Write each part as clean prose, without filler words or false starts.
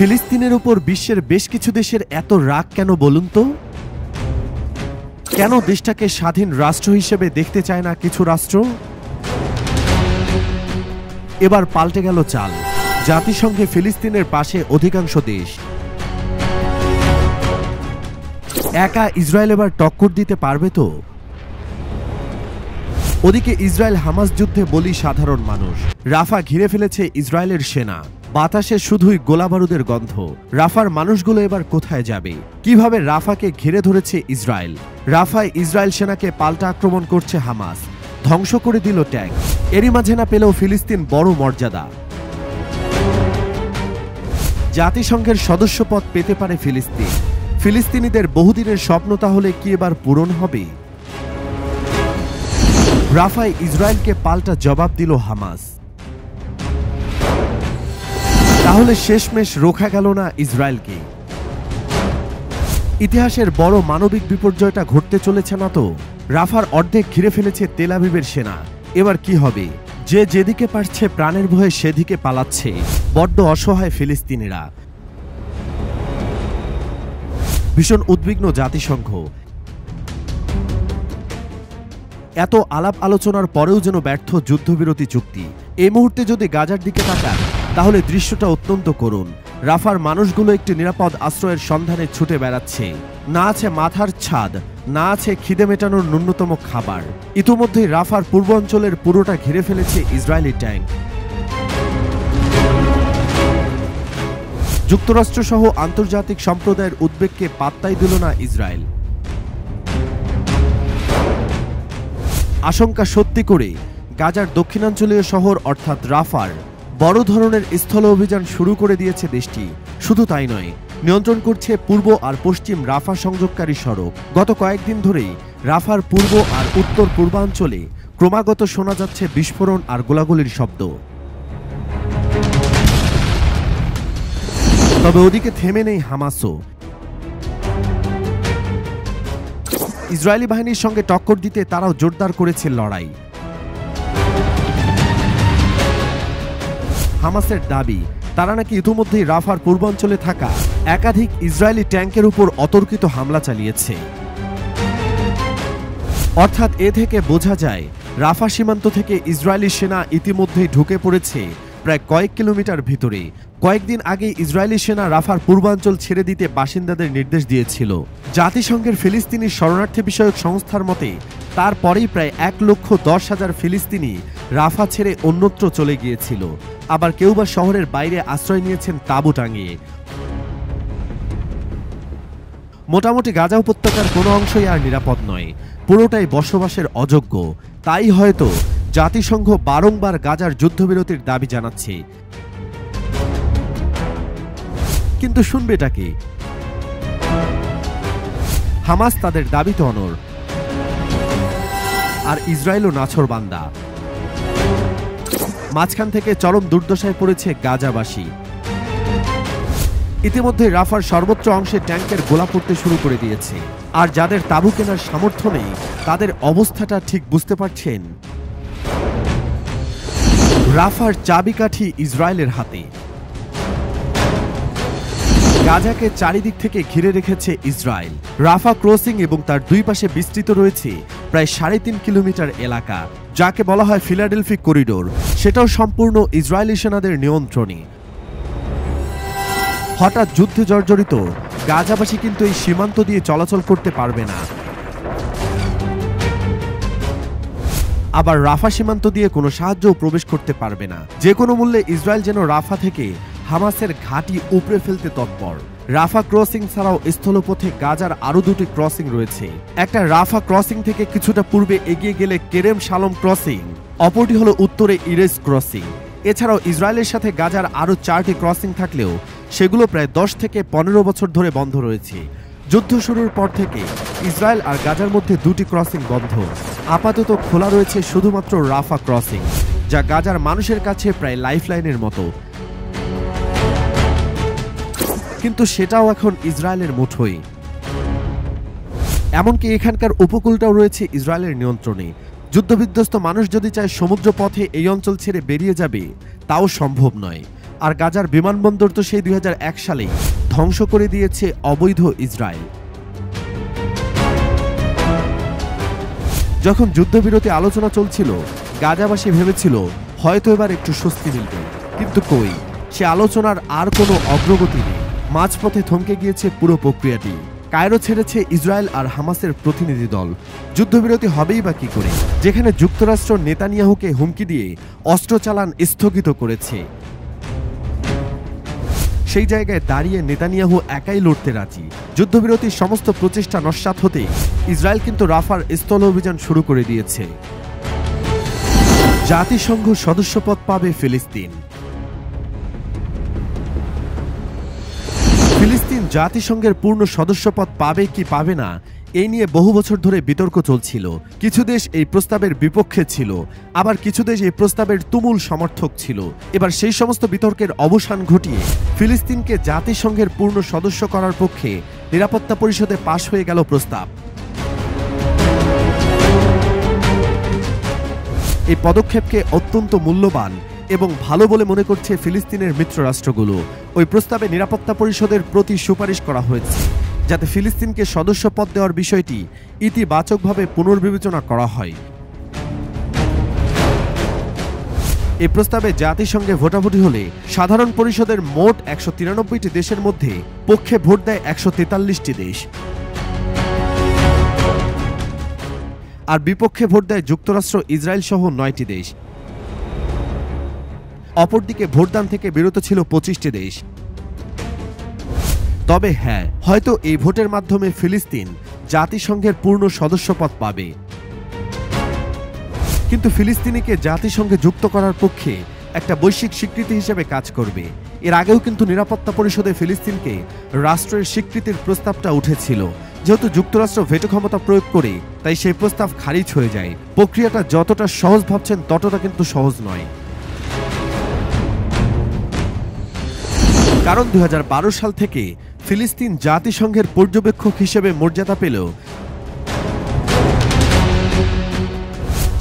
ফিলিস্তিনের উপর বিশ্বের বেশ কিছু দেশের এত রাগ কেন বলুন তো? কেন দেশটাকে স্বাধীন রাষ্ট্র হিসেবে দেখতে চায় না কিছু রাষ্ট্র? এবার পাল্টে গেল চাল। জাতিসংঘে ফিলিস্তিনের পাশে অধিকাংশ দেশ। একা ইসরায়েল এবার টক্কর দিতে পারবে তো? ওদিকে ইসরায়েল হামাস যুদ্ধে বলি সাধারণ মানুষ। রাফা ঘিরে ফেলেছে ইসরায়েলের সেনা। বাতাসে শুধুই গোলাবারুদের গন্ধ। রাফার মানুষগুলো এবার কোথায় যাবে? কিভাবে রাফাকে ঘিরে ধরেছে ইসরায়েল? রাফায় ইসরায়েল সেনাকে পাল্টা আক্রমণ করছে হামাস। ধ্বংস করে দিল ট্যাঙ্ক। এরই মাঝে না পেলেও ফিলিস্তিন বড় মর্যাদা। জাতিসংঘের সদস্যপদ পেতে পারে ফিলিস্তিন। ফিলিস্তিনিদের বহুদিনের স্বপ্ন তাহলে কি এবার পূরণ হবে? রাফায় ইসরায়েলকে পাল্টা জবাব দিল হামাস। তাহলে শেষমেশ রোখা গেল না ইসরায়েলকে? ইতিহাসের বড় মানবিক বিপর্যয়টা ঘটতে চলেছে না তো? রাফার অর্ধেক ঘিরে ফেলেছে তেল আবিবের সেনা। এবার কি হবে? যে যেদিকে পারছে প্রাণের ভয়ে সেদিকে পালাচ্ছে। বড্ড অসহায় ফিলিস্তিনিরা। ভীষণ উদ্বিগ্ন জাতিসংঘ। এত আলাপ আলোচনার পরেও যেন ব্যর্থ যুদ্ধবিরতি চুক্তি। এই মুহূর্তে যদি গাজার দিকে তাকান তাহলে দৃশ্যটা অত্যন্ত করুণ। রাফার মানুষগুলো একটি নিরাপদ আশ্রয়ের সন্ধানে ছুটে বেড়াচ্ছে। না আছে মাথার ছাদ, না আছে খিদে মেটানোর ন্যূনতম খাবার। ইতোমধ্যেই রাফার পূর্বাঞ্চলের পুরোটা ঘিরে ফেলেছে ইসরায়েলি ট্যাঙ্ক। যুক্তরাষ্ট্রসহ আন্তর্জাতিক সম্প্রদায়ের উদ্বেগকে পাত্তাই দিল না ইসরায়েল। আশঙ্কা সত্যি করে গাজার দক্ষিণাঞ্চলীয় শহর অর্থাৎ রাফার বড় ধরনের স্থল অভিযান শুরু করে দিয়েছে দেশটি। শুধু তাই নয়, নিয়ন্ত্রণ করছে পূর্ব আর পশ্চিম রাফা সংযোগকারী সড়ক। গত কয়েকদিন ধরেই রাফার পূর্ব আর উত্তর পূর্বাঞ্চলে ক্রমাগত শোনা যাচ্ছে বিস্ফোরণ আর গোলাগুলির শব্দ। তবে ওদিকে থেমে নেই হামাসও। ইসরায়েলি বাহিনীর সঙ্গে টক্কর দিতে তারাও জোরদার করেছে লড়াই। হামাসের দাবি, তারা নাকি ইতিমধ্যেই রাফার পূর্বাঞ্চলে থাকা একাধিক ইসরায়েলি ট্যাঙ্কের উপর অতর্কিত হামলা চালিয়েছে। অর্থাৎ এ থেকে বোঝা যায় রাফা সীমান্ত থেকে ইসরায়েলি সেনা ইতিমধ্যেই ঢুকে পড়েছে প্রায় কয়েক কিলোমিটার ভিতরে। কয়েকদিন আগে ইসরায়েলি সেনা রাফার পূর্বাঞ্চল ছেড়ে দিতে বাসিন্দাদের নির্দেশ দিয়েছিল। জাতিসংঘের ফিলিস্তিনি শরণার্থী বিষয়ক সংস্থার মতে তারপরেই প্রায় 1,10,000 ফিলিস্তিনি রাফা ছেড়ে অন্যত্র চলে গিয়েছিল। আবার কেউ বা শহরের বাইরে আশ্রয় নিয়েছেন তাঁবু টাঙিয়ে। মোটামুটি গাজা উপত্যকার কোনো অংশই আর নিরাপদ নয়, পুরোটাই বসবাসের অযোগ্য। তাই হয়তো জাতিসংঘ বারংবার গাজার যুদ্ধবিরতির দাবি জানাচ্ছে। কিন্তু শুনবেটা কে? হামাস তাদের দাবিতে অনড়, আর ইসরায়েলও নাছোড়বান্দা। মাঝখান থেকে চরম দুর্দশায় পড়েছে গাজাবাসী। ইতিমধ্যে রাফার সর্বোচ্চ অংশে ট্যাঙ্কের গোলা পড়তে শুরু করে দিয়েছে। আর যাদের তাঁবু কেনার সামর্থ্য নেই তাদের অবস্থাটা ঠিক বুঝতে পারছেন। রাফার চাবিকাঠি ইসরায়েলের হাতে। গাজাকে চারিদিক থেকে ঘিরে রেখেছে ইসরায়েল। রাফা ক্রসিং এবং তার দুই পাশে বিস্তৃত রয়েছে প্রায় 3.5 কিলোমিটার এলাকা, যাকে বলা হয় ফিলাডেলফি করিডোর। সেটাও সম্পূর্ণ ইসরায়েলি সেনাদের নিয়ন্ত্রণে। হঠাৎ যুদ্ধে জর্জরিত গাজাবাসী কিন্তু এই সীমান্ত দিয়ে চলাচল করতে পারবে না। আবার রাফা সীমান্ত দিয়ে কোনো সাহায্যও প্রবেশ করতে পারবে না। যে কোনো মূল্যে ইসরায়েল যেন রাফা থেকে হামাসের ঘাঁটি উপড়ে ফেলতে তৎপর। রাফা ক্রসিং ছাড়াও স্থলপথে গাজার আরো দুটি ক্রসিং রয়েছে। একটা রাফা ক্রসিং থেকে কিছুটা পূর্বে এগিয়ে গেলে কেরেম শালম ক্রসিং, অপরটি হলো উত্তরে ইরেস ক্রসিং। এছাড়াও ইসরায়েলের সাথে গাজার আরো 4টি ক্রসিং থাকলেও সেগুলো প্রায় 10 থেকে 15 বছর ধরে বন্ধ রয়েছে। যুদ্ধ শুরুর পর থেকে ইসরায়েল আর গাজার মধ্যে 2টি ক্রসিং বন্ধ। আপাতত খোলা রয়েছে শুধুমাত্র রাফা ক্রসিং, যা গাজার মানুষের কাছে প্রায় লাইফলাইনের মতো। কিন্তু সেটাও এখন ইসরায়েলের মুঠোয়। এমনকি এখানকার উপকূলটাও রয়েছে ইসরায়েলের নিয়ন্ত্রণে। যুদ্ধবিধ্বস্ত মানুষ যদি চায় সমুদ্র পথে এই অঞ্চল ছেড়ে বেরিয়ে যাবে, তাও সম্ভব নয়। আর গাজার বিমানবন্দর তো সেই 2001 সালেই ধ্বংস করে দিয়েছে অবৈধ ইসরায়েল। যখন যুদ্ধবিরতি আলোচনা চলছিল, গাজাবাসী ভেবেছিল হয়তো এবার একটু স্বস্তি মিলবে, কিন্তু কই, সে আলোচনার আর কোনো অগ্রগতি নেই। মাঝপথে থমকে গিয়েছে পুরো প্রক্রিয়াটি। কায়রো ছেড়েছে ইসরায়েল আর হামাসের প্রতিনিধি দল। যুদ্ধবিরতি হবেই বা কি করে, যেখানে যুক্তরাষ্ট্র নেতানিয়াহুকে হুমকি দিয়ে অস্ত্র চালান স্থগিত করেছে। সেই জায়গায় দাঁড়িয়ে নেতানিয়াহু একাই লড়তে রাজি। যুদ্ধবিরতির সমস্ত প্রচেষ্টা নস্যাৎ হতে ইসরায়েল কিন্তু রাফার স্থল অভিযান শুরু করে দিয়েছে। জাতিসংঘ সদস্যপদ পাবে ফিলিস্তিন। ফিলিস্তিন জাতিসংঘের পূর্ণ সদস্যপদ পাবে কি পাবে না, এই নিয়ে বহু বছর ধরে বিতর্ক চলছিল। কিছু দেশ এই প্রস্তাবের বিপক্ষে ছিল, আবার কিছু দেশ এই প্রস্তাবের তুমুল সমর্থক ছিল। এবার সেই সমস্ত বিতর্কের অবসান ঘটিয়ে ফিলিস্তিনকে জাতিসংঘের পূর্ণ সদস্য করার পক্ষে নিরাপত্তা পরিষদে পাশ হয়ে গেল প্রস্তাব। এই পদক্ষেপকে অত্যন্ত মূল্যবান এবং ভালো বলে মনে করছে ফিলিস্তিনের মিত্র রাষ্ট্রগুলো। ওই প্রস্তাবে নিরাপত্তা পরিষদের প্রতি সুপারিশ করা হয়েছে যাতে ফিলিস্তিনকে সদস্যপদ দেওয়ার বিষয়টি ইতিবাচকভাবে পুনর্বিবেচনা করা হয়। এই প্রস্তাবে জাতিসংঘে ভোটাভুটি হলে সাধারণ পরিষদের মোট 193টি দেশের মধ্যে পক্ষে ভোট দেয় 143টি দেশ, আর বিপক্ষে ভোট দেয় যুক্তরাষ্ট্র, ইসরায়েল সহ 9টি দেশ। অপরদিকে ভোটদান থেকে বিরত ছিল 25টি দেশ। তবে হ্যাঁ, হয়তো এই ভোটের মাধ্যমে ফিলিস্তিন জাতিসংঘের পূর্ণ সদস্যপদ পাবে, কিন্তু ফিলিস্তিনিকে জাতিসংঘে যুক্ত করার পক্ষে একটা বৈশ্বিক স্বীকৃতি হিসেবে কাজ করবে। এর আগেও কিন্তু নিরাপত্তা পরিষদে ফিলিস্তিনকে রাষ্ট্রের স্বীকৃতির প্রস্তাবটা উঠেছিল। যেহেতু যুক্তরাষ্ট্র ভেটো ক্ষমতা প্রয়োগ করে, তাই সেই প্রস্তাব খারিজ হয়ে যায়। প্রক্রিয়াটা যতটা সহজ ভাবছেন ততটা কিন্তু সহজ নয়, কারণ 2012 সাল থেকে ফিলিস্তিন জাতিসংঘের পর্যবেক্ষক হিসেবে মর্যাদা পেলেও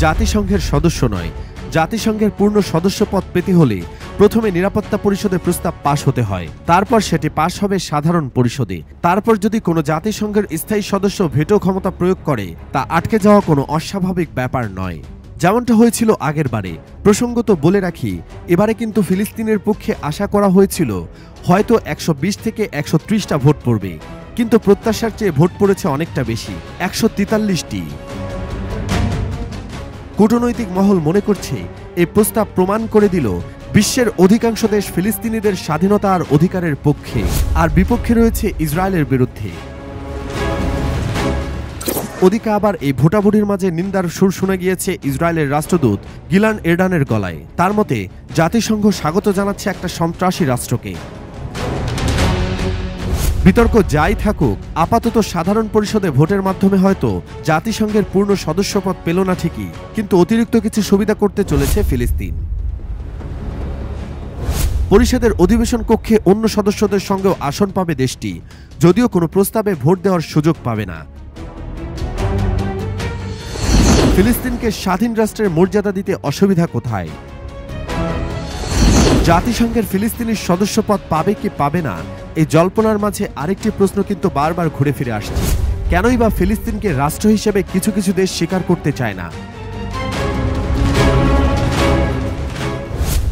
জাতিসংঘের সদস্য নয়। জাতিসংঘের পূর্ণ সদস্যপদ পেতে হলে প্রথমে নিরাপত্তা পরিষদে প্রস্তাব পাশ হতে হয়, তারপর সেটি পাশ হবে সাধারণ পরিষদে। তারপর যদি কোনো জাতিসংঘের স্থায়ী সদস্য ভেটো ক্ষমতা প্রয়োগ করে, তা আটকে যাওয়া কোনো অস্বাভাবিক ব্যাপার নয়, যেমনটা হয়েছিল আগের বারে। প্রসঙ্গত বলে রাখি, এবারে কিন্তু ফিলিস্তিনের পক্ষে আশা করা হয়েছিল হয়তো 120 থেকে 130টা ভোট পড়বে, কিন্তু প্রত্যাশার চেয়ে ভোট পড়েছে অনেকটা বেশি, 143টি। কূটনৈতিক মহল মনে করছে এই প্রস্তাব প্রমাণ করে দিল বিশ্বের অধিকাংশ দেশ ফিলিস্তিনিদের স্বাধীনতা আর অধিকারের পক্ষে, আর বিপক্ষে রয়েছে ইসরায়েলের বিরুদ্ধে। ওদিকে আবার এই ভোটাভুটির মাঝে নিন্দার সুর শোনা গিয়েছে ইসরায়েলের রাষ্ট্রদূত গিলান এরডানের গলায়। তার মতে জাতিসংঘ স্বাগত জানাচ্ছে একটা সন্ত্রাসী রাষ্ট্রকে। বিতর্ক যাই থাকুক, আপাতত সাধারণ পরিষদে ভোটের মাধ্যমে হয়তো জাতিসংঘের পূর্ণ সদস্যপদ পেল না ঠিকই, কিন্তু অতিরিক্ত কিছু সুবিধা করতে চলেছে ফিলিস্তিন। পরিষদের অধিবেশন কক্ষে অন্য সদস্যদের সঙ্গেও আসন পাবে দেশটি, যদিও কোনো প্রস্তাবে ভোট দেওয়ার সুযোগ পাবে না। ফিলিস্তিনকে স্বাধীন রাষ্ট্রের মর্যাদা দিতে অসুবিধা কোথায়? জাতিসংঘের ফিলিস্তিনের সদস্যপদ পাবে কি পাবে না, এই জল্পনার মাঝে আরেকটি প্রশ্ন কিন্তু বারবার ঘুরে ফিরে আসছে। কেনই বা ফিলিস্তিনকে রাষ্ট্র হিসেবে কিছু কিছু দেশ স্বীকার করতে চায় না?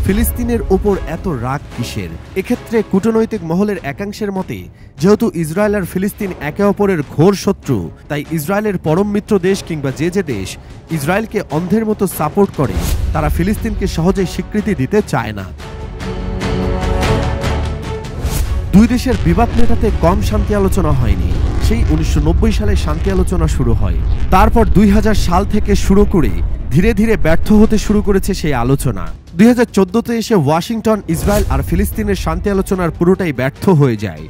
ফিলিস্তিনের ওপর এত রাগ কিসের? এক্ষেত্রে কূটনৈতিক মহলের একাংশের মতে, যেহেতু ইসরায়েল আর ফিলিস্তিন একে অপরের ঘোর শত্রু, তাই ইসরায়েলের পরম মিত্র দেশ কিংবা যে যে দেশ ইসরায়েলকে অন্ধের মতো সাপোর্ট করে, তারা ফিলিস্তিনকে সহজে স্বীকৃতি দিতে চায় না। দুই দেশের বিবাদ মেটাতে কম শান্তি আলোচনা হয়নি। সেই 1990 সালে শান্তি আলোচনা শুরু হয়। তারপর 2000 সাল থেকে শুরু করে ধীরে ধীরে ব্যর্থ হতে শুরু করেছে সেই আলোচনা। 2014তে এসে ওয়াশিংটন ইসরায়েল আর ফিলিস্তিনের শান্তি আলোচনার পুরোটাই ব্যর্থ হয়ে যায়।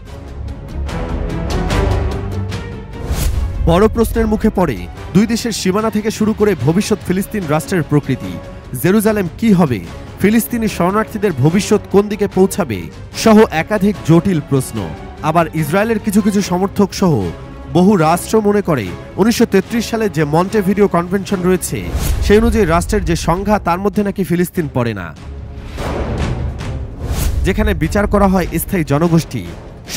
বড় প্রশ্নের মুখে পড়ে দুই দেশের সীমানা থেকে শুরু করে ভবিষ্যৎ ফিলিস্তিন রাষ্ট্রের প্রকৃতি, জেরুজালেম কি হবে, ফিলিস্তিনি শরণার্থীদের ভবিষ্যৎ কোন দিকে পৌঁছাবে সহ একাধিক জটিল প্রশ্ন। আবার ইসরায়েলের কিছু কিছু সমর্থক সহ বহু রাষ্ট্র মনে করে 1933 সালে যে মন্টেভিডিও কনভেনশন রয়েছে, সেই অনুযায়ী রাষ্ট্রের যে সংজ্ঞা, তার মধ্যে নাকি ফিলিস্তিন পড়ে না। যেখানে বিচার করা হয় স্থায়ী জনগোষ্ঠী,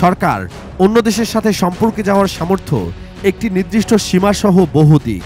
সরকার, অন্য দেশের সাথে সম্পর্কে যাওয়ার সামর্থ্য, একটি নির্দিষ্ট সীমাসহ বহু দিক।